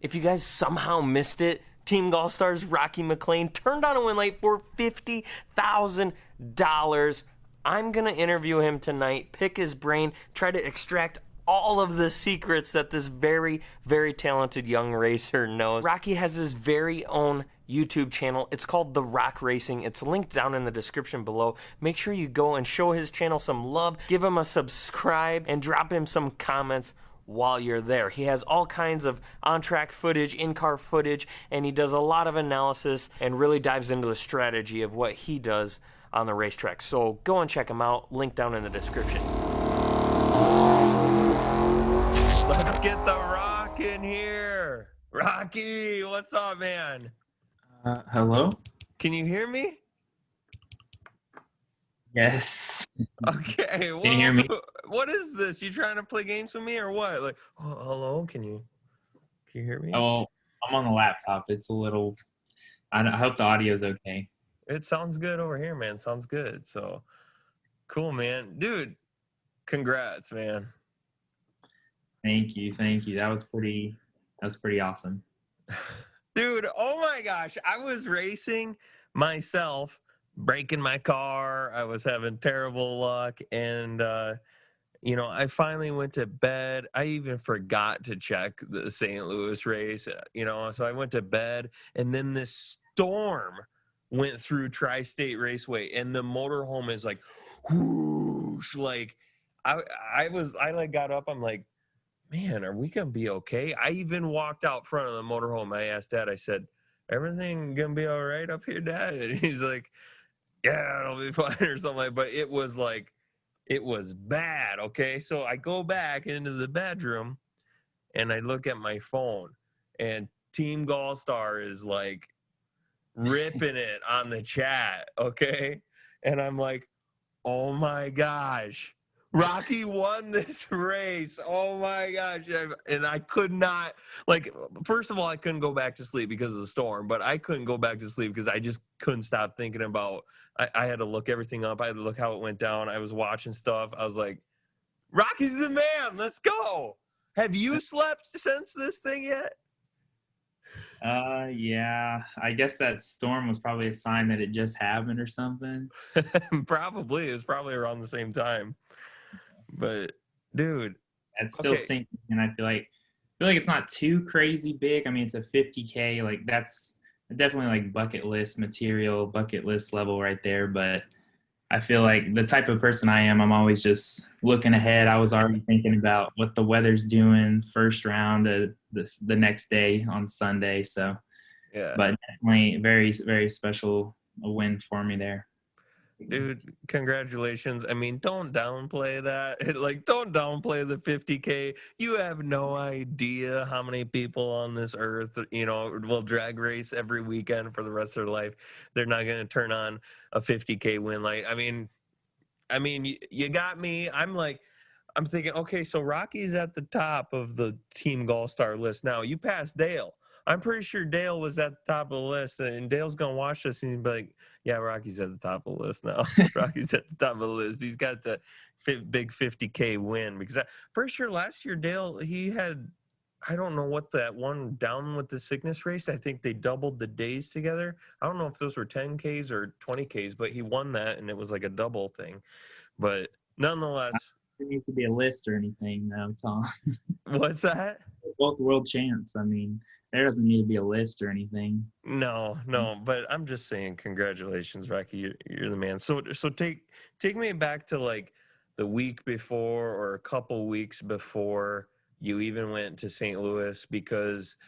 If you guys somehow missed it, Team GallStar's Rocky McLean turned on a win late for $50,000. I'm going to interview him tonight, pick his brain, try to extract all of the secrets that this very, very talented young racer knows. Rocky has his very own YouTube channel. It's called The Rock Racing. It's linked down in the description below. Make sure you go and show his channel some love, give him a subscribe, and drop him some comments while you're there. He has all kinds of on-track footage, in-car footage, and he does a lot of analysis and really dives into the strategy of what he does on the racetrack. So go and check him out. Link down in the description. Let's get the Rock in here. Rocky, what's up, man? Hello? Can you hear me? Yes. Okay. Well, Can you hear me? what is this? You trying to play games with me or what? Like, oh, hello? Can you hear me? Oh, I'm on the laptop. It's a little, I hope the audio's okay. It sounds good over here, man. Sounds good. So cool, man. Dude, congrats, man. Thank you. Thank you. That was pretty awesome. Dude, oh my gosh. I was racing myself, breaking my car. I was having terrible luck. And, I finally went to bed. I even forgot to check the St. Louis race, so I went to bed. And then this storm went through Tri-State Raceway. And the motorhome is like, whoosh. Like, I got up. I'm like, man, are we going to be okay? I even walked out front of the motorhome. I asked Dad, I said, everything going to be all right up here, Dad? And he's like, yeah, it'll be fine or something. But it was bad, okay? So I go back into the bedroom and I look at my phone and Team GallStar is like ripping it on the chat, okay? And I'm like, oh my gosh. Rocky won this race. Oh my gosh. And I could not, first of all, I couldn't go back to sleep because of the storm, but I couldn't go back to sleep because I just couldn't stop thinking about, I had to look everything up. I had to look how it went down. I was watching stuff. I was like, Rocky's the man. Let's go. Have you slept since this thing yet? Yeah. I guess that storm was probably a sign that it just happened or something. Probably. It was probably around the same time. But dude, It's still sinking, and I feel like it's not too crazy big. I mean, it's a 50K. Like, that's definitely like bucket list material, bucket list level right there. But I feel like the type of person I am, I'm always just looking ahead. I was already thinking about what the weather's doing first round of the next day on Sunday. So, yeah. But definitely very, very special a win for me there. Dude, congratulations. I mean, don't downplay that. Don't downplay the 50K. You have no idea how many people on this earth, will drag race every weekend for the rest of their life. They're not going to turn on a 50K win light. I mean, you got me. I'm thinking, okay, so Rocky's at the top of the Team GallStar list. Now, you passed Dale. I'm pretty sure Dale was at the top of the list, and Dale's going to watch this, and he'd be like, yeah, Rocky's at the top of the list now. Rocky's at the top of the list. He's got the big 50K win. Because I'm pretty sure last year, Dale, he had, I don't know what that one down with the sickness race. I think they doubled the days together. I don't know if those were 10Ks or 20Ks, but he won that, and it was like a double thing. But nonetheless. There needs to be a list or anything, though, Tom. What's that? Both world champs. I mean, there doesn't need to be a list or anything. No, but I'm just saying, congratulations, Rocky. You're the man. So take me back to like the week before or a couple weeks before you even went to St. Louis, because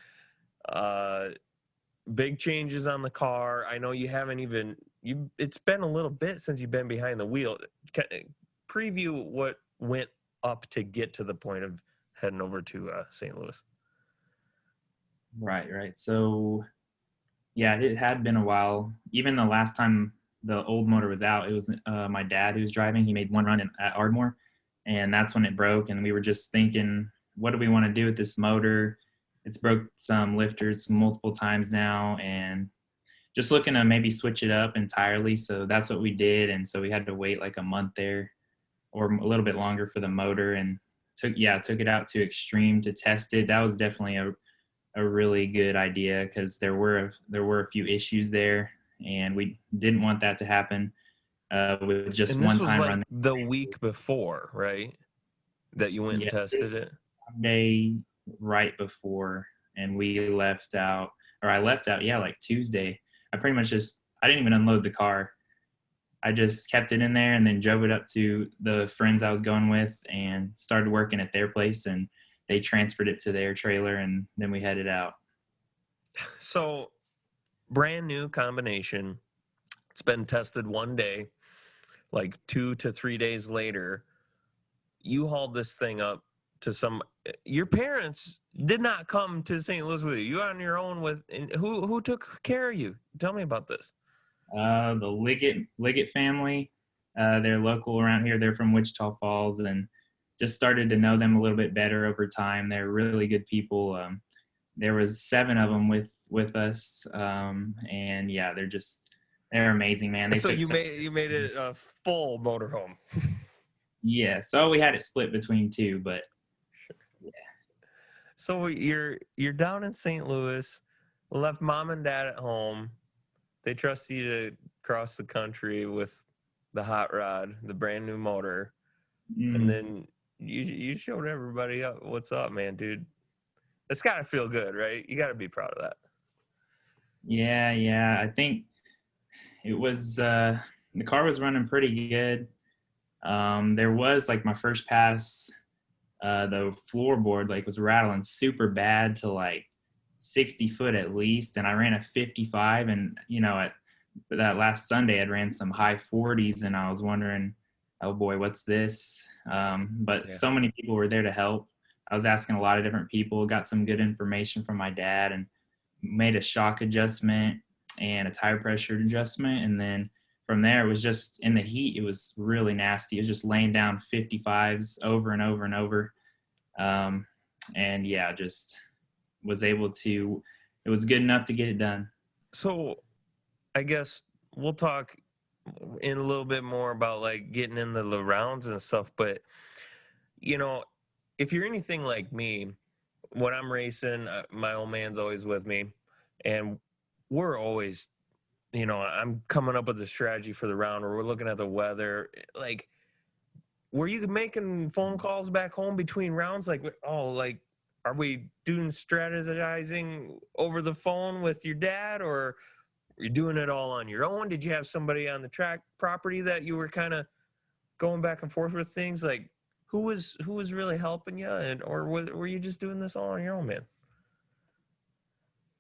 big changes on the car. I know you haven't even it's been a little bit since you've been behind the wheel. Preview what went up to get to the point of heading over to St. Louis. Right. So, yeah, it had been a while. Even the last time the old motor was out, it was my dad who was driving. He made one run at Ardmore, and that's when it broke. And we were just thinking, what do we want to do with this motor? It's broke some lifters multiple times now, and just looking to maybe switch it up entirely. So that's what we did. And so we had to wait like a month there or a little bit longer for the motor, and took it out to Extreme to test it. That was definitely a really good idea because there were a few issues there, and we didn't want that to happen with just And this one was time like run. the week before, right? That you went and Yeah, tested this it. Sunday right before, and we left out, or I left out, yeah, like Tuesday. I pretty much I didn't even unload the car. I just kept it in there and then drove it up to the friends I was going with and started working at their place, and they transferred it to their trailer, and then we headed out. So brand new combination. It's been tested one day. Like 2 to 3 days later, you hauled this thing up to your parents did not come to St. Louis with you. You on your own with, and who took care of you? Tell me about this. The Liggett family, they're local around here. They're from Wichita Falls, and just started to know them a little bit better over time. They're really good people. There was 7 of them with us, and yeah, they're amazing, man. They So took you made it a full motorhome. yeah. So we had it split between 2, but yeah. So you're down in St. Louis, left mom and dad at home. They trust you to cross the country with the hot rod, the brand new motor, and Mm, then you showed everybody up. What's up, man, dude? It's got to feel good, right? You got to be proud of that. yeah. I think it was the car was running pretty good. There was like my first pass, the floorboard like was rattling super bad to like 60 foot at least, and I ran a 55, and at that last Sunday I'd ran some high 40s, and I was wondering, oh boy, what's this? But Yeah. so many people were there to help. I was asking a lot of different people, got some good information from my dad, and made a shock adjustment and a tire pressure adjustment. And then from there, it was just in the heat, it was really nasty. It was just laying down 55s over and over and over. And yeah, just was able to, it was good enough to get it done. So I guess we'll talk in a little bit more about like getting in the rounds and stuff. But you know, if you're anything like me, when I'm racing, my old man's always with me, and we're always, I'm coming up with a strategy for the round, or we're looking at the weather. Like, were you making phone calls back home between rounds? Like, oh, like, are we doing strategizing over the phone with your dad, or were you doing it all on your own? Did you have somebody on the track property that you were kind of going back and forth with things? Like, who was really helping you, or were you just doing this all on your own, man?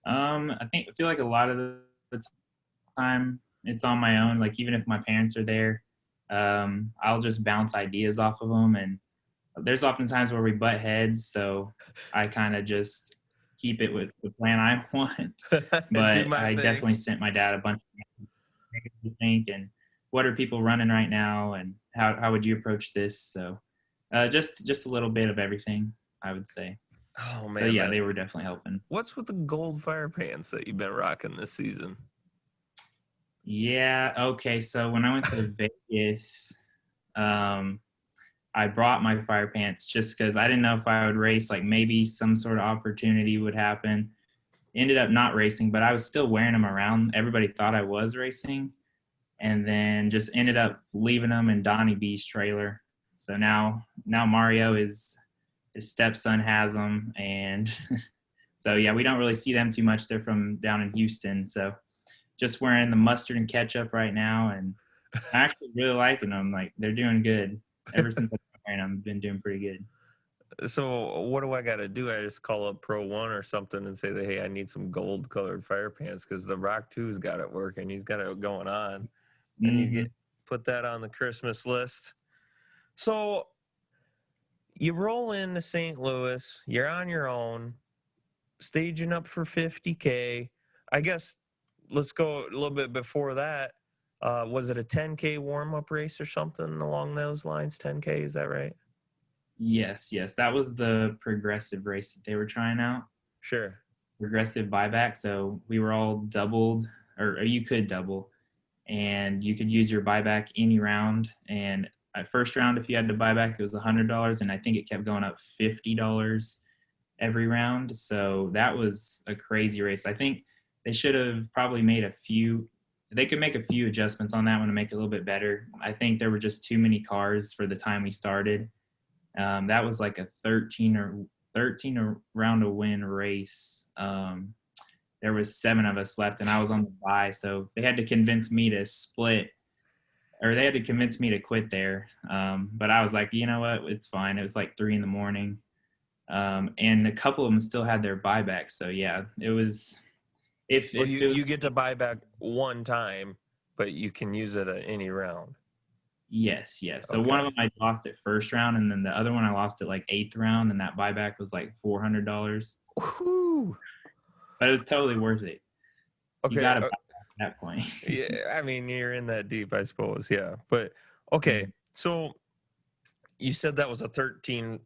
I feel like a lot of the time it's on my own. Like even if my parents are there, I'll just bounce ideas off of them. And there's often times where we butt heads, so I kind of just keep it with the plan I want. Do But my I thing. definitely sent my dad a bunch of things to think, and what are people running right now, and how would you approach this? So just a little bit of everything, I would say. Oh So man, yeah, they were definitely helping. what's with the gold fire pants that you've been rocking this season? Yeah. Okay. So when I went to Vegas, um, I brought my fire pants just because I didn't know if I would race. Like maybe some sort of opportunity would happen. Ended up not racing, but I was still wearing them around. Everybody thought I was racing, and then just ended up leaving them in Donnie B's trailer. So now Mario his stepson has them, and so yeah, we don't really see them too much. They're from down in Houston, so just wearing the mustard and ketchup right now, and I actually really liking them. Like they're doing good. Ever since I've been wearing them, I've been doing pretty good. So what do I got to do? I just call up Pro One or something and say that, hey, I need some gold colored fire pants because the Rock Two's got it working. He's got it going on, and you Hmm. get put that on the Christmas list. So you roll into St. Louis. You're on your own, staging up for 50K. I guess let's go a little bit before that. Was it a 10K warm up race or something along those lines? 10K, is that right? Yes, that was the progressive race that they were trying out. Sure. Progressive buyback. So we were all doubled, or you could double, and you could use your buyback any round. And at first round, if you had to buy back, it was $100, and I think it kept going up $50 every round. So that was a crazy race. I think they should have probably made they could make a few adjustments on that one to make it a little bit better. I think there were just too many cars for the time we started. That was like a 13 round to win race. There was 7 of us left and I was on the bye. So they had to convince me to split, or they had to convince me to quit there. But I was like, you know what? It's fine. It was like 3 a.m. And a couple of them still had their buybacks. So yeah, it was, if Well, it was, you get to buy back one time, but you can use it at any round. yes. So Okay. one of them I lost at first round, and then the other one I lost at like 8th round, and that buyback was like $400. Whew. But it was totally worth it. You Okay. got to buy back at that point. Yeah, I mean, you're in that deep, I suppose. Yeah. But okay. So you said that was a 13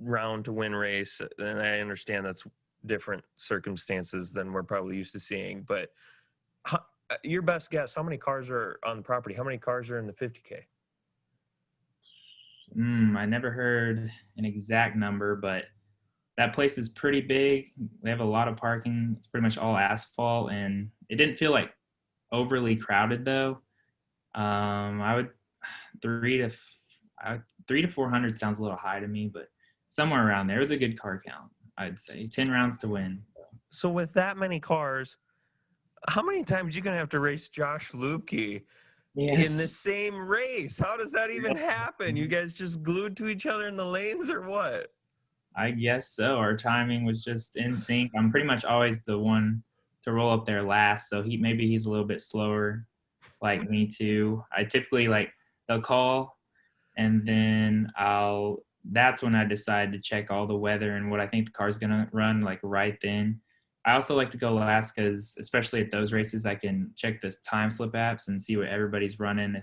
round to win race, and I understand that's different circumstances than we're probably used to seeing. But your best guess, how many cars are on the property? How many cars are in the 50K? I never heard an exact number, but that place is pretty big. They have a lot of parking. It's pretty much all asphalt, and it didn't feel like overly crowded though. I would 3 to 400 sounds a little high to me, but somewhere around there. It was a good car count. I'd say 10 rounds to win. So with that many cars, how many times are you gonna have to race Josh Lupke in the Yes. same race? How does that even happen? You guys just glued to each other in the lanes or what? I guess so. Our timing was just in sync. I'm pretty much always the one to roll up there last, so he's a little bit slower, like me too. I typically they'll call, and then that's when I decide to check all the weather and what I think the car's gonna run like right then. I also like to go last because, especially at those races, I can check this time slip apps and see what everybody's running,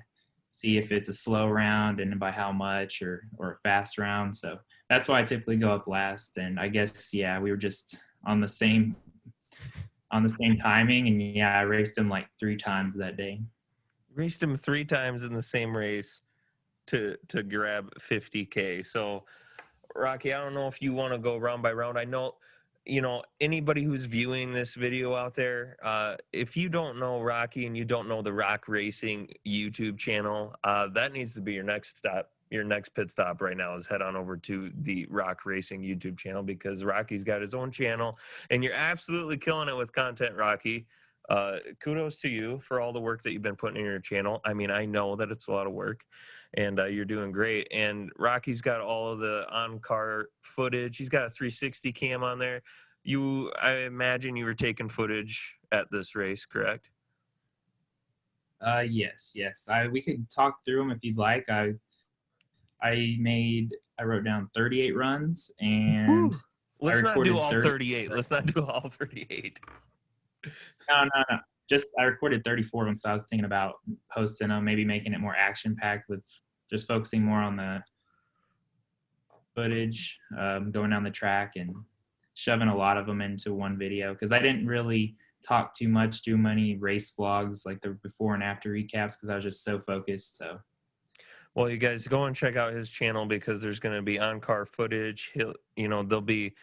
see if it's a slow round and by how much, or a fast round. So that's why I typically go up last. And I guess, yeah, we were just on the same timing. And yeah, I raced him like 3 times that day. Raced him 3 times in the same race to grab 50K. So Rocky, I don't know if you want to go round by round. I know, anybody who's viewing this video out there, if you don't know Rocky and you don't know the Rock Racing YouTube channel, that needs to be your next stop. Your next pit stop right now is head on over to the Rock Racing YouTube channel, because Rocky's got his own channel and you're absolutely killing it with content, Rocky. Kudos to you for all the work that you've been putting in your channel. I mean, I know that it's a lot of work, and you're doing great. And Rocky's got all of the on-car footage. He's got a 360 cam on there. I imagine you were taking footage at this race, correct? Yes. We could talk through them if you'd like. I wrote down 38 runs, and I Let's not do recorded all 30. 38. Let's not do all 38. No. Just I recorded 34 of them, so I was thinking about posting them, maybe making it more action-packed with just focusing more on the footage, going down the track and shoving a lot of them into one video, because I didn't really talk too much, do many race vlogs like the before and after recaps, because I was just so focused. So, well, you guys go and check out his channel, because there's going to be on-car footage. There'll be.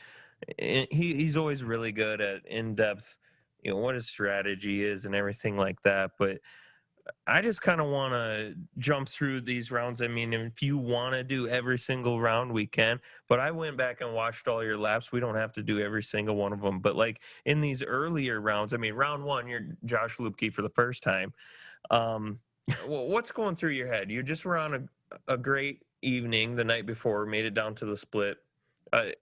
He's always really good at in-depth, what his strategy is and everything like that. But I just kind of want to jump through these rounds. I mean, if you want to do every single round, we can. But I went back and watched all your laps. We don't have to do every single one of them. But like in these earlier rounds, I mean, round 1, you're Josh Lupke for the first time. What's going through your head? You just were on a great evening the night before, made it down to the split.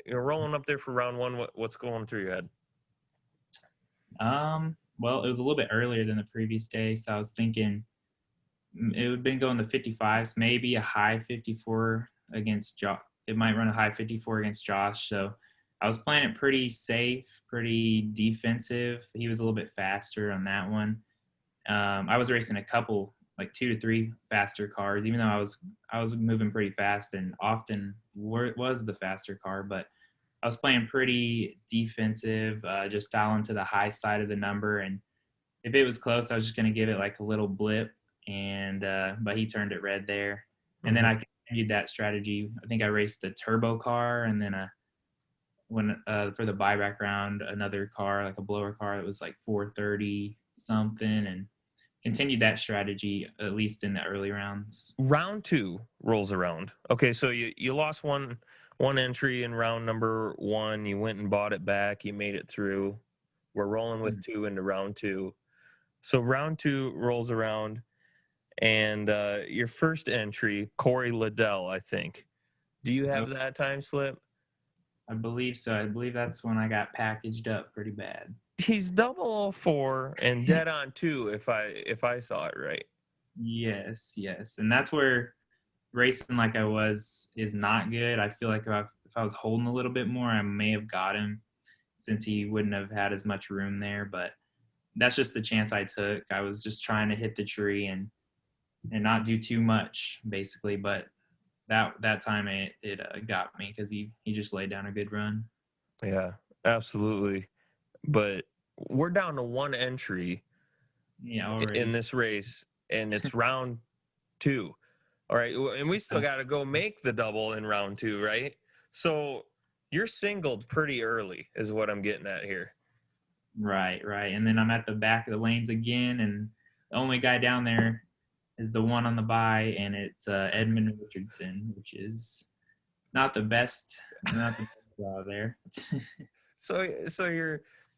You're rolling up there for round 1. What's going through your head? well, it was a little bit earlier than the previous day, so I was thinking it would have been going the 55s, maybe a high 54 against Josh. It might run a high 54 against Josh. So I was playing it pretty safe, pretty defensive. He was a little bit faster on that one. I was racing a couple, like 2 to 3 faster cars, even though I was moving pretty fast and often was the faster car. But I was playing pretty defensive, just dialing to the high side of the number. And if it was close, I was just going to give it like a little blip. And but he turned it red there. And then I continued that strategy. I think I raced a turbo car and then when for the buyback round, another car, like a blower car, that was like 430 something, and continued that strategy at least in the early rounds. Round 2 rolls around. Okay, so you lost one entry in round number 1. You went and bought it back. You made it through. We're rolling with 2 into round 2. So round 2 rolls around, and your first entry, Corey Liddell, I think. Do you have that time slip? I believe so. I believe that's when I got packaged up pretty bad. He's 004 and dead on 2 if I saw it right. Yes, yes. And that's where racing like I was is not good. I feel like if I was holding a little bit more, I may have got him, since he wouldn't have had as much room there. But that's just the chance I took. I was just trying to hit the tree and not do too much, basically. But that time it got me, because he just laid down a good run. Yeah, absolutely. But we're down to one entry in this race, and it's round 2. All right, and we still got to go make the double in round 2, right? So you're singled pretty early is what I'm getting at here. Right. And then I'm at the back of the lanes again, and the only guy down there is the one on the bye, and it's Edmund Richardson, which is not the best draw there. So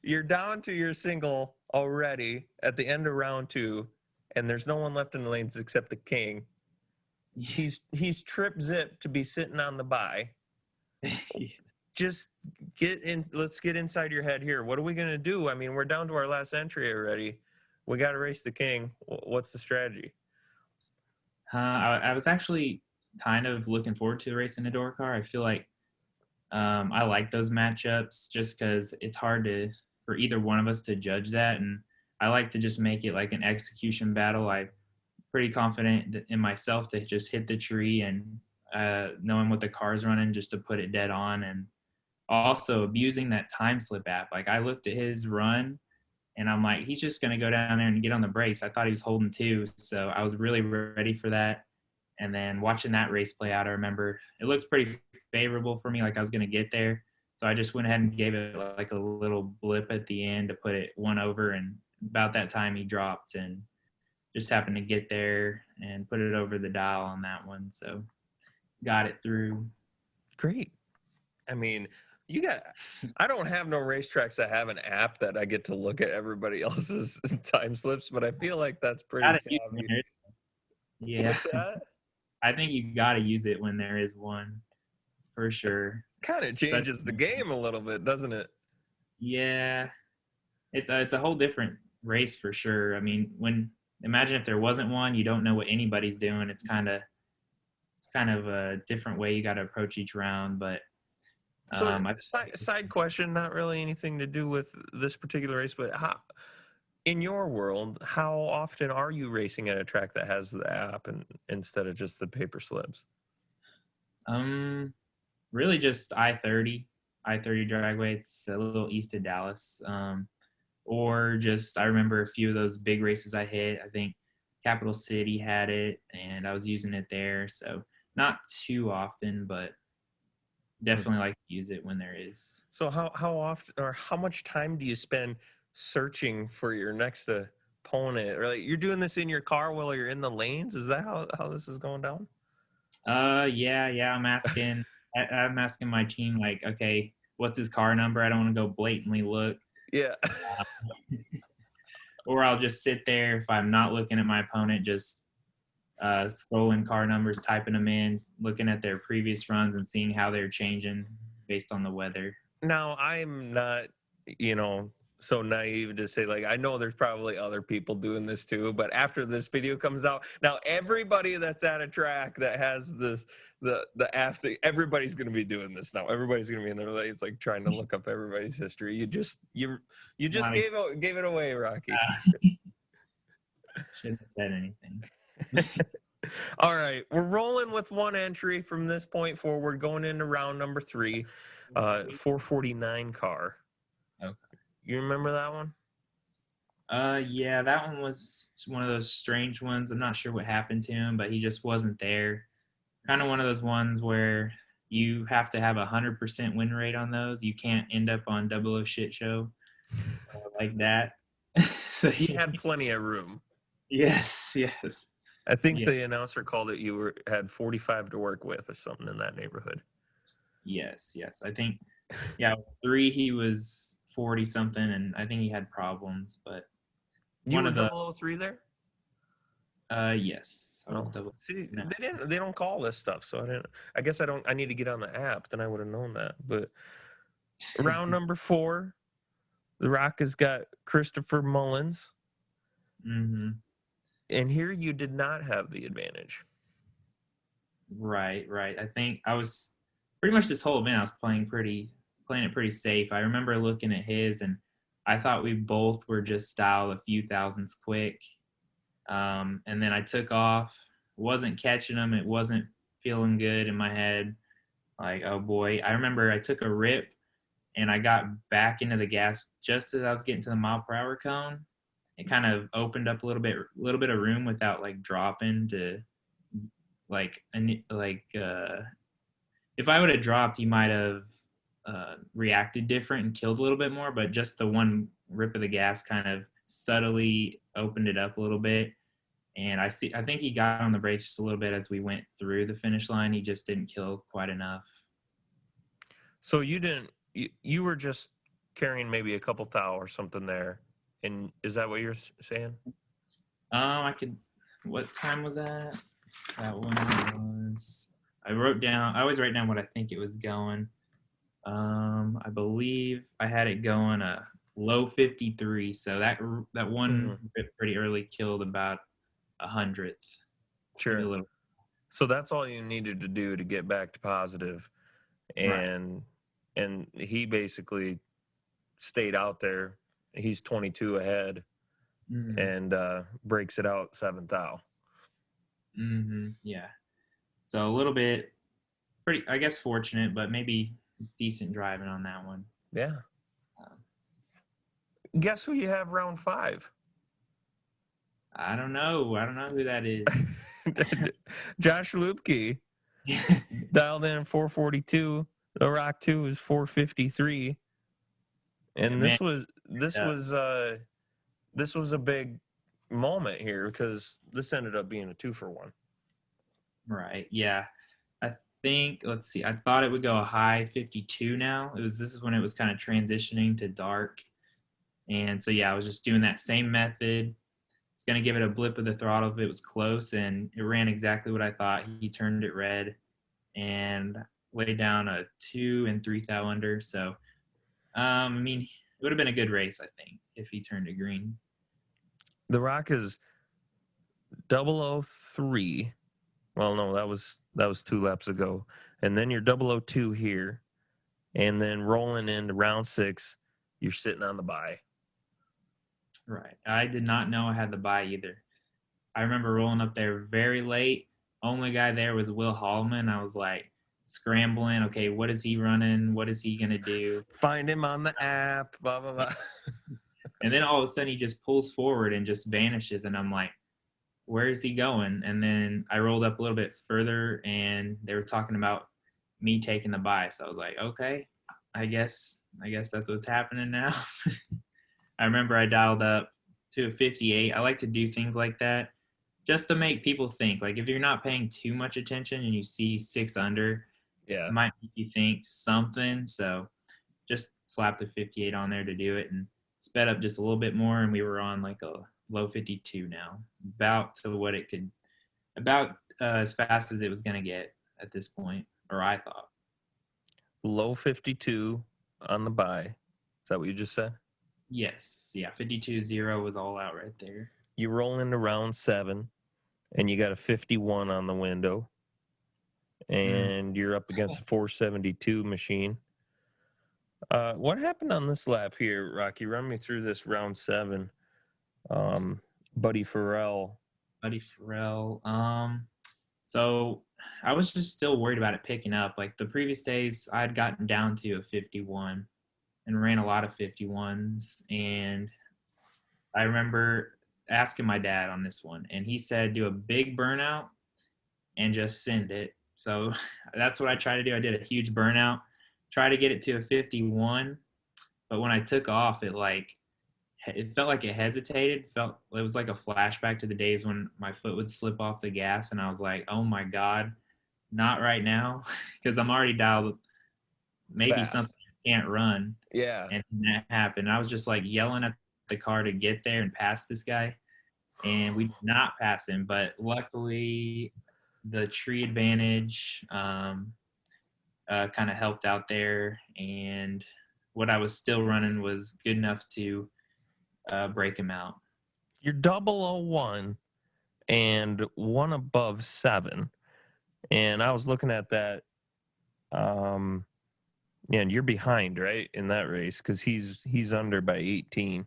you're down to your single already at the end of round 2, and there's no one left in the lanes except the king. He's trip zip to be sitting on the bye. Just let's get inside your head here. What are we going to do? I mean, we're down to our last entry already. We got to race the king. What's the strategy? I was actually kind of looking forward to racing a door car. I feel like I like those matchups, just because it's hard for either one of us to judge that. And I like to just make it like an execution battle. I'm pretty confident in myself to just hit the tree, and knowing what the car's running, just to put it dead on. And also abusing that time slip app. Like, I looked at his run, and I'm like, he's just going to go down there and get on the brakes. I thought he was holding 2. So I was really ready for that. And then watching that race play out, I remember it looked pretty favorable for me, like I was going to get there. So I just went ahead and gave it like a little blip at the end to put it 1 over. And about that time he dropped, and just happened to get there and put it over the dial on that one. So got it through. Great. I mean, I don't have no racetracks that have an app that I get to look at everybody else's time slips, but I feel like that's pretty savvy. Yeah. What's that? I think you got to use it when there is one, for sure. Kind of changes the game a little bit, doesn't it? Yeah. It's a whole different race for sure. I mean, imagine if there wasn't one, you don't know what anybody's doing. It's kind of a different way you got to approach each round. But so side question, not really anything to do with this particular race, but in your world, how often are you racing at a track that has the app instead of just the paper slips? Really just I-30 dragway. It's a little east of Dallas. Or just, I remember a few of those big races I hit. I think Capital City had it, and I was using it there. So not too often, but definitely like to use it when there is. So how often, or how much time do you spend searching for your next opponent? Or like, you're doing this in your car while you're in the lanes? Is that how this is going down? Yeah. I'm asking my team, like, okay, what's his car number? I don't want to go blatantly look. Yeah. Or I'll just sit there if I'm not looking at my opponent, just scrolling car numbers, typing them in, looking at their previous runs and seeing how they're changing based on the weather. Now, I'm not, so naive to say, like, I know there's probably other people doing this too, but after this video comes out, now everybody that's at a track that has the app, everybody's going to be doing this now. Everybody's going to be in their lanes, like, trying to look up everybody's history. You just gave it away, Rocky. Shouldn't have said anything. All right, we're rolling with one entry from this point forward, going into round number 3, 449 car. Okay. You remember that one? Yeah, that one was one of those strange ones. I'm not sure what happened to him, but he just wasn't there. Kind of one of those ones where you have to have 100% win rate on those. You can't end up on double O shit show like that. So, You had plenty of room. yes, yes. I think Yeah. the announcer called it had 45 to work with or something in that neighborhood. Yes, yes. I think, yeah, with 3, he was 40 something, and I think he had problems, but You one were of the, 003 there? yes, I was Oh, double. see, No. they don't call this stuff, so I guess I need to get on the app, then I would have known that. But round number 4, The Rock has got Christopher Mullins, Mm-hmm. and here you did not have the advantage. Right, right. I think I was pretty much this whole event I was playing it pretty safe. I remember looking at his and I thought we both were just styled a few thousandths quick. And then I took off, wasn't catching them, it wasn't feeling good in my head. Like, oh boy. I remember I took a rip and I got back into the gas just as I was getting to the mile per hour cone. It kind of opened up a little bit of room without like dropping to like if I would have dropped, he might have reacted different and killed a little bit more. But just the one rip of the gas kind of subtly opened it up a little bit. And I think he got on the brakes just a little bit as we went through the finish line. He just didn't kill quite enough. So you were just carrying maybe a couple thou or something there. And is that what you're saying? I could. What time was that? That one was. I wrote down. I always write down what I think it was going. I believe I had it going a low 53, so that one pretty early killed about 100th. Sure. So that's all you needed to do to get back to positive, Right. and he basically stayed out there. He's 22 ahead and breaks it out 7th thou. Yeah. So a little bit pretty, I guess, fortunate, but maybe decent driving on that one. Yeah. Guess who you have round 5? I don't know. I don't know who that is. Josh Lupke dialed in 442. The Rock 2 is 453. And Man, this was a big moment here because this ended up being a 2-for-1. right. Yeah. I think, let's see, I thought it would go a high 52 now. This is when it was kind of transitioning to dark. And so, yeah, I was just doing that same method. It's going to give it a blip of the throttle if it was close, and it ran exactly what I thought. He turned it red and laid down a 2 and 3 thou under. So, I mean, it would have been a good race, I think, if he turned it green. The Rock is 003. Well, no, that was 2 laps ago. And then you're 002 here. And then rolling into round 6, you're sitting on the bye. Right. I did not know I had the bye either. I remember rolling up there very late. Only guy there was Will Hallman. I was like scrambling. Okay, what is he running? What is he going to do? Find him on the app, blah, blah, blah. And then all of a sudden he just pulls forward and just vanishes. And I'm like, where is he going? And then I rolled up a little bit further and they were talking about me taking the bye. So I was like, okay, I guess that's what's happening now. I remember I dialed up to a 58. I like to do things like that just to make people think. Like if you're not paying too much attention and you see 6 under, Yeah. it might make you think something. So just slapped a 58 on there to do it and sped up just a little bit more. And we were on like a low 52 now, about to what it could, about as fast as it was going to get at this point, or I thought. Low 52 on the bye. Is that what you just said? Yes. Yeah. 52-0 was all out right there. You roll into round 7 and you got a 51 on the window. And you're up against a 472 machine. What happened on this lap here, Rocky? Run me through this round 7. Buddy Farrell. So I was just still worried about it picking up. Like the previous days, I had gotten down to a 51 and ran a lot of 51s. And I remember asking my dad on this one, and he said, do a big burnout and just send it. So that's what I tried to do. I did a huge burnout, try to get it to a 51, but when I took off, it felt like it hesitated. It was like a flashback to the days when my foot would slip off the gas, and I was like, "Oh my God, not right now," because I'm already dialed. Maybe something Fast. can't run, Yeah. and that happened. I was just like yelling at the car to get there and pass this guy, and we did not pass him. But luckily, the tree advantage kind of helped out there, and what I was still running was good enough to break him out. You're 001 and one above 7. And I was looking at that. Yeah, and you're behind, right, in that race because he's under by 18.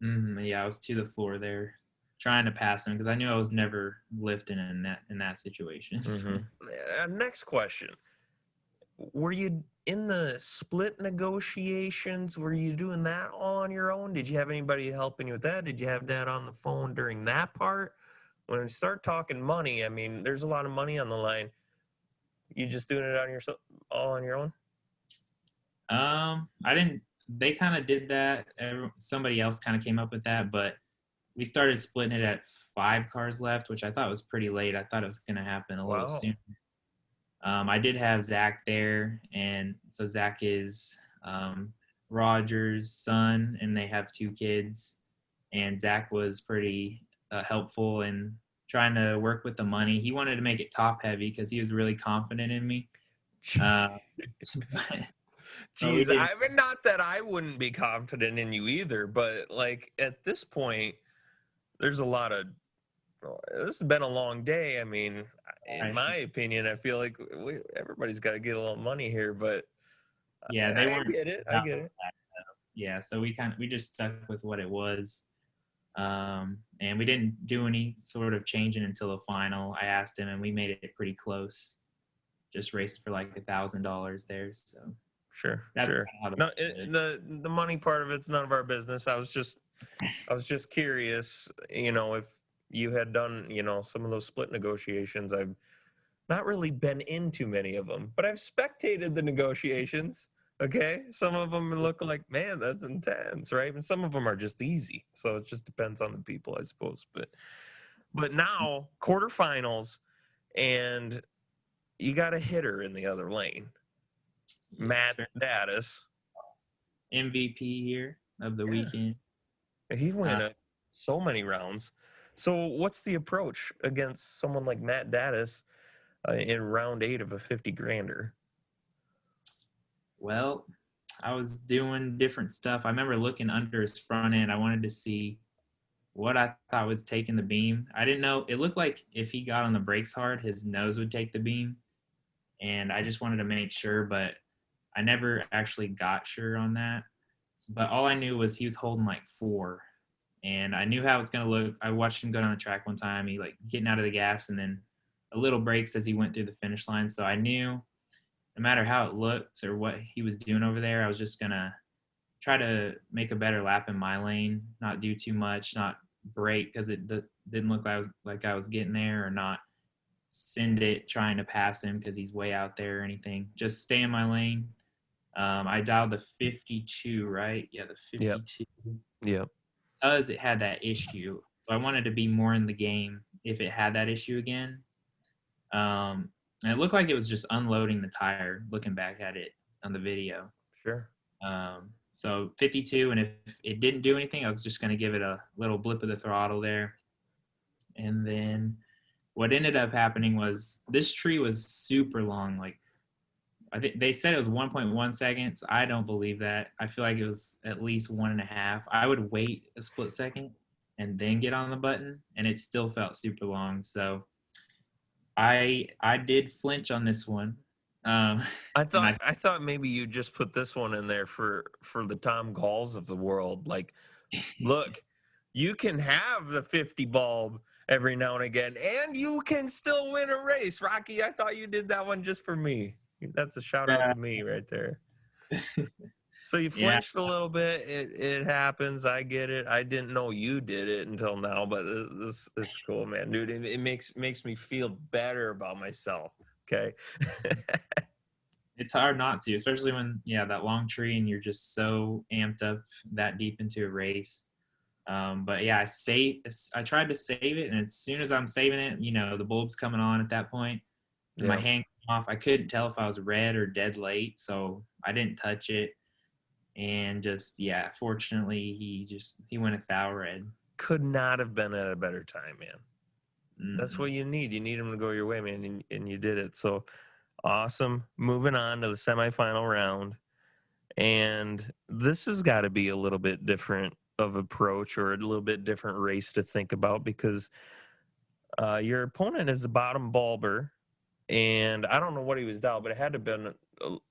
Yeah, I was to the floor there, trying to pass him because I knew I was never lifting in that situation. Next question: were you in the split negotiations? Were you doing that all on your own? Did you have anybody helping you with that? Did you have Dad on the phone during that part? When we start talking money, I mean, there's a lot of money on the line. You just doing it on yourself, all on your own? I didn't. They kind of did that. Somebody else kind of came up with that, but we started splitting it at 5 cars left, which I thought was pretty late. I thought it was going to happen a little Wow. sooner. I did have Zach there, and so Zach is Roger's son, and they have 2 kids. And Zach was pretty helpful in trying to work with the money. He wanted to make it top heavy because he was really confident in me. Uh, Jeez, I mean, not that I wouldn't be confident in you either, but like at this point, there's a lot of. This has been a long day. I mean, in my opinion, I feel like everybody's got to get a little money here, but yeah, they weren't. I get it. I get it. Yeah, so we just stuck with what it was, and we didn't do any sort of changing until the final. I asked him, and we made it pretty close. Just raced for like $1,000 there. So sure. No, the the money part of it's none of our business. I was just curious, if you had done, some of those split negotiations. I've not really been in too many of them, but I've spectated the negotiations. Okay, some of them look like, man, that's intense, right? And some of them are just easy. So it just depends on the people, I suppose. But now quarterfinals, and you got a hitter in the other lane, Matt Daddis. MVP here of the weekend. He went so many rounds. So what's the approach against someone like Matt Daddis in round 8 of a 50 grander? Well, I was doing different stuff. I remember looking under his front end. I wanted to see what I thought was taking the beam. I didn't know. It looked like if he got on the brakes hard, his nose would take the beam. And I just wanted to make sure, but I never actually got sure on that. But all I knew was he was holding like 4. And I knew how it was going to look. I watched him go down the track one time. He like getting out of the gas and then a little brakes as he went through the finish line. So I knew no matter how it looked or what he was doing over there, I was just going to try to make a better lap in my lane, not do too much, not brake because it didn't look like I was getting there, or not send it trying to pass him because he's way out there or anything. Just stay in my lane. I dialed the 52, right? Yeah, the 52. Yep. Because it had that issue. So I wanted to be more in the game if it had that issue again. And it looked like it was just unloading the tire, looking back at it on the video. Sure. So 52, and if it didn't do anything, I was just going to give it a little blip of the throttle there. And then what ended up happening was this tree was super long. Like, I think they said it was 1.1 seconds. I don't believe that. I feel like it was at least 1.5. I would wait a split second and then get on the button, and it still felt super long. So I did flinch on this one. I thought maybe you just put this one in there for the Tom Galls of the world. Like, look, you can have the 50 bulb every now and again, and you can still win a race. Rocky, I thought you did that one just for me. That's a shout out to me right there. So you Yeah, flinched a little bit. It happens. I get it. I didn't know you did it until now, but this it's cool, man, dude. It makes me feel better about myself. Okay. it's hard not to, especially when that long tree and you're just so amped up that deep into a race. But yeah, I tried to save it, and as soon as I'm saving it, the bulb's coming on at that point. And my Yeah. hand came off. I couldn't tell if I was red or dead late, so I didn't touch it. And just fortunately, he went a foul red. Could not have been at a better time, man. That's Mm-mm. what you need. You need them to go your way, man, and you did it. So awesome. Moving on to the semifinal round. And this has got to be a little bit different of approach or a little bit different race to think about because your opponent is the bottom bulber. And I don't know what he was down, but it had to have been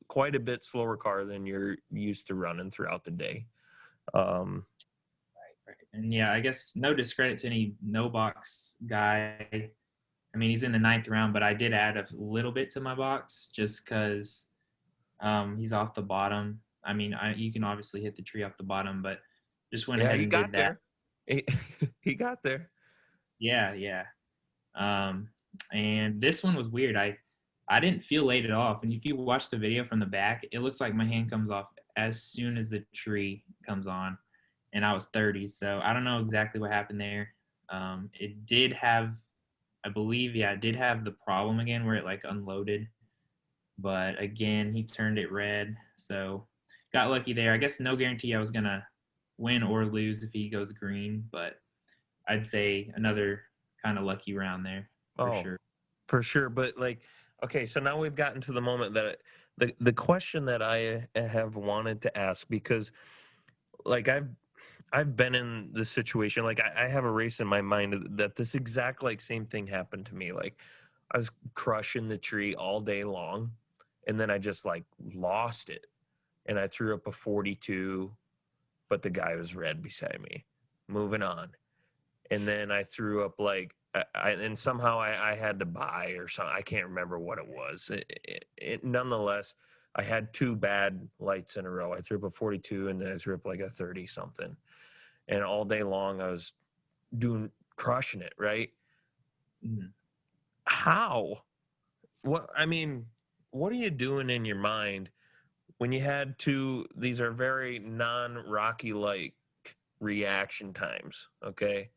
quite a bit slower car than you're used to running throughout the day. Um, Right. And I guess no discredit to any no box guy. I mean, he's in the ninth round, but I did add a little bit to my box just because he's off the bottom. I mean, you can obviously hit the tree off the bottom, but just went yeah, ahead he and did got that. there. He got there. Yeah, yeah. Um, and this one was weird. I didn't feel late at all. And if you watch the video from the back, it looks like my hand comes off as soon as the tree comes on, and I was 30. So I don't know exactly what happened there. It did have, I believe, it did have the problem again where it like unloaded. But again, he turned it red. So got lucky there. I guess no guarantee I was going to win or lose if he goes green, but I'd say another kind of lucky round there for Oh, sure. for sure. But like, okay, so now we've gotten to the moment that the question that I have wanted to ask because like I've been in this situation. Like I have a race in my mind that this exact like same thing happened to me. Like I was crushing the tree all day long, and then I just like lost it, and I threw up a 42, but the guy was red beside me. Moving on, and then I threw up like. And somehow I had to buy or something. I can't remember what it was. Nonetheless, I had two bad lights in a row. I threw up a 42 and then I threw up like a 30 something. And all day long I was crushing it, right? Mhm. How? What I mean, what are you doing in your mind when you had these are very non-Rocky like reaction times, okay?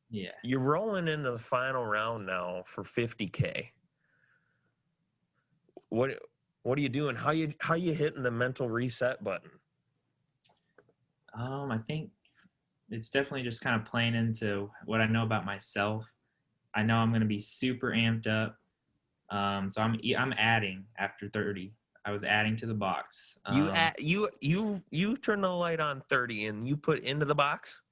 Yeah. You're rolling into the final round now for 50K. What what are you doing? How you hitting the mental reset button? I think it's definitely just kind of playing into what I know about myself. I know I'm going to be super amped up. So I'm adding after 30. I was adding to the box. You turn the light on 30 and you put into the box?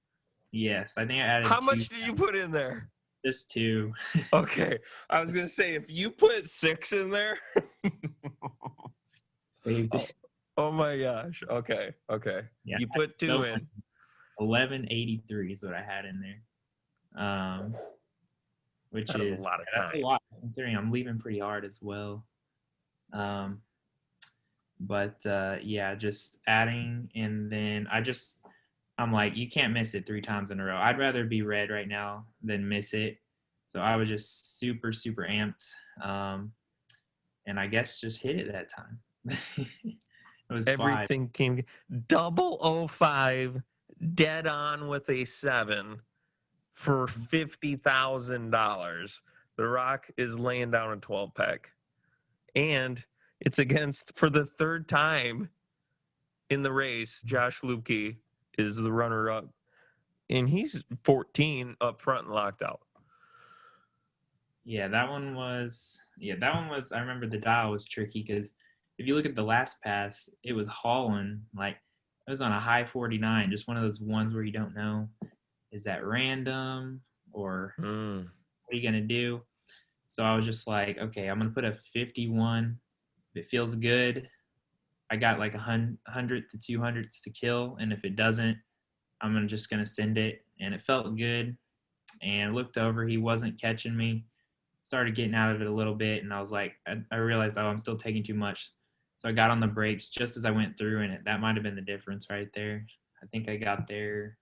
Yes, I think I added How two, much did you put in there? just two. Okay. I was going to say if you put 6 in there. Saved oh, it. oh my gosh. Okay. Okay. Yeah, You put 2 so in. 1183 is what I had in there. Which That is a is lot of that's a time. lot considering I'm leaving pretty hard as well. Um, but just adding, and then I'm like, you can't miss it 3 times in a row. I'd rather be red right now than miss it. So I was just super super amped, and I guess just hit it that time. It was 5. Everything came 005 dead on with a 7 for $50,000. The Rock is laying down a 12 pack. And it's against, for the third time in the race, Josh Lukey is the runner up. And he's 14 up front and locked out. That one was I remember the dial was tricky because if you look at the last pass, it was hauling like it was on a high 49, just one of those ones where you don't know, is that random or Mm. what are you gonna do? So I was just like, okay, I'm gonna put a 51. If it feels good, I got like 100 to 200s to kill, and if it doesn't, just gonna send it. And it felt good, and looked over, he wasn't catching me. Started getting out of it a little bit, and I was like, I realized, oh, I'm still taking too much. So I got on the brakes just as I went through, and that might have been the difference right there. I think I got there,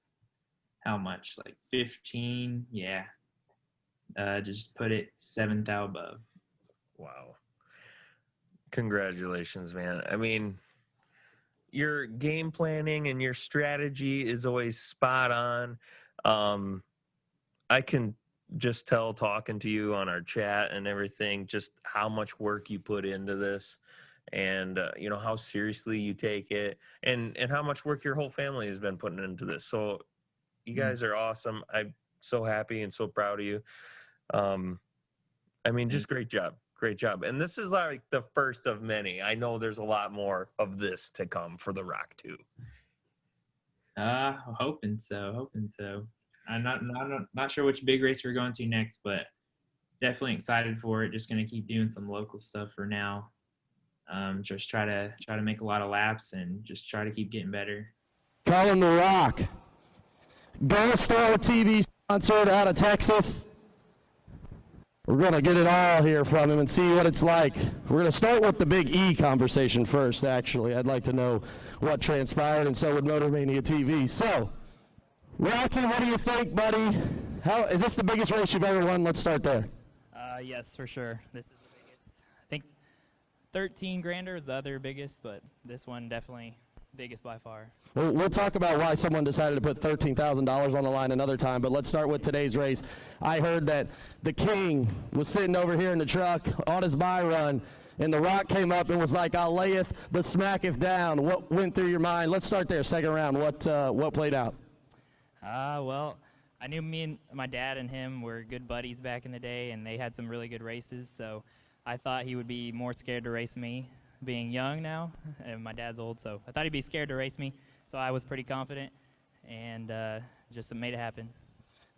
how much? Like 15? Yeah. Just put it 7th thou above. Wow. Congratulations, man. I mean, your game planning and your strategy is always spot on. I can just tell talking to you on our chat and everything, just how much work you put into this, and you know, how seriously you take it, and how much work your whole family has been putting into this. So you guys are awesome. I'm so happy and so proud of you. I mean, just great job. Great job. And this is like the first of many. I know there's a lot more of this to come for the Rock 2. Hoping so. I'm not sure which big race we're going to next, but definitely excited for it. Just gonna keep doing some local stuff for now. Just try to make a lot of laps and just try to keep getting better. Calling the Rock. GallStar TV sponsored out of Texas. We're going to get it all here from him and see what it's like. We're going to start with the Big E conversation first, actually. I'd like to know what transpired, and so would Motor Mania TV. So, Rocky, what do you think, buddy? Is this the biggest race you've ever won? Let's start there. Yes, for sure. This is the biggest. I think 13 grander is the other biggest, but this one definitely biggest by far. Well, we'll talk about why someone decided to put $13,000 on the line another time, but let's start with today's race. I heard that the King was sitting over here in the truck on his bye run, and the Rock came up and was like, "I'll layeth the smacketh down." What went through your mind? Let's start there, second round. What played out? Well, I knew me and my dad and him were good buddies back in the day, and they had some really good races, so I thought he would be more scared to race me, being young now, and my dad's old, so I thought he'd be scared to race me, so I was pretty confident, and just made it happen.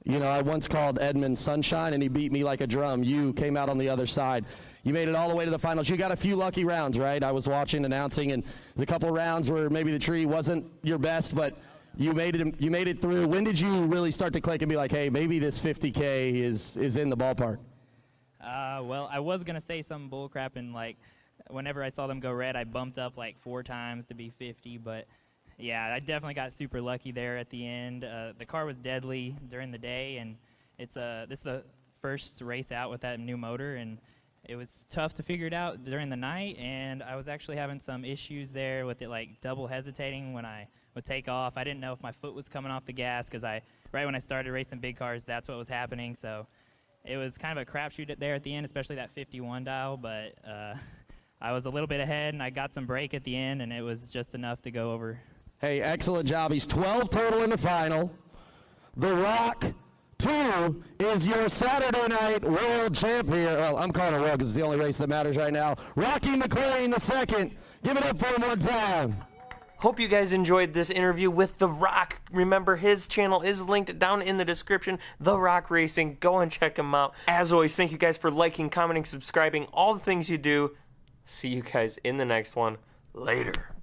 You know, I once called Edmund Sunshine, and he beat me like a drum. You came out on the other side. You made it all the way to the finals. You got a few lucky rounds, right? I was watching, announcing, and a couple rounds where maybe the tree wasn't your best, but you made it through. When did you really start to click and be like, hey, maybe this 50K is in the ballpark? Well, I was going to say some bull crap, and like whenever I saw them go red, I bumped up like 4 times to be 50, but yeah, I definitely got super lucky there at the end. The car was deadly during the day, and this is the first race out with that new motor, and it was tough to figure it out during the night, and I was actually having some issues there with it, like double hesitating when I would take off. I didn't know if my foot was coming off the gas, because right when I started racing big cars, that's what was happening, so it was kind of a crapshoot there at the end, especially that 51 dial, but I was a little bit ahead, and I got some brake at the end, and it was just enough to go over. Hey, excellent job. He's 12 total in the final. The Rock 2 is your Saturday night world champion. Well, I'm calling it world because it's the only race that matters right now. Rocky McLean II. Give it up for him one time. Hope you guys enjoyed this interview with The Rock. Remember, his channel is linked down in the description, The Rock Racing. Go and check him out. As always, thank you guys for liking, commenting, subscribing, all the things you do. See you guys in the next one. Later.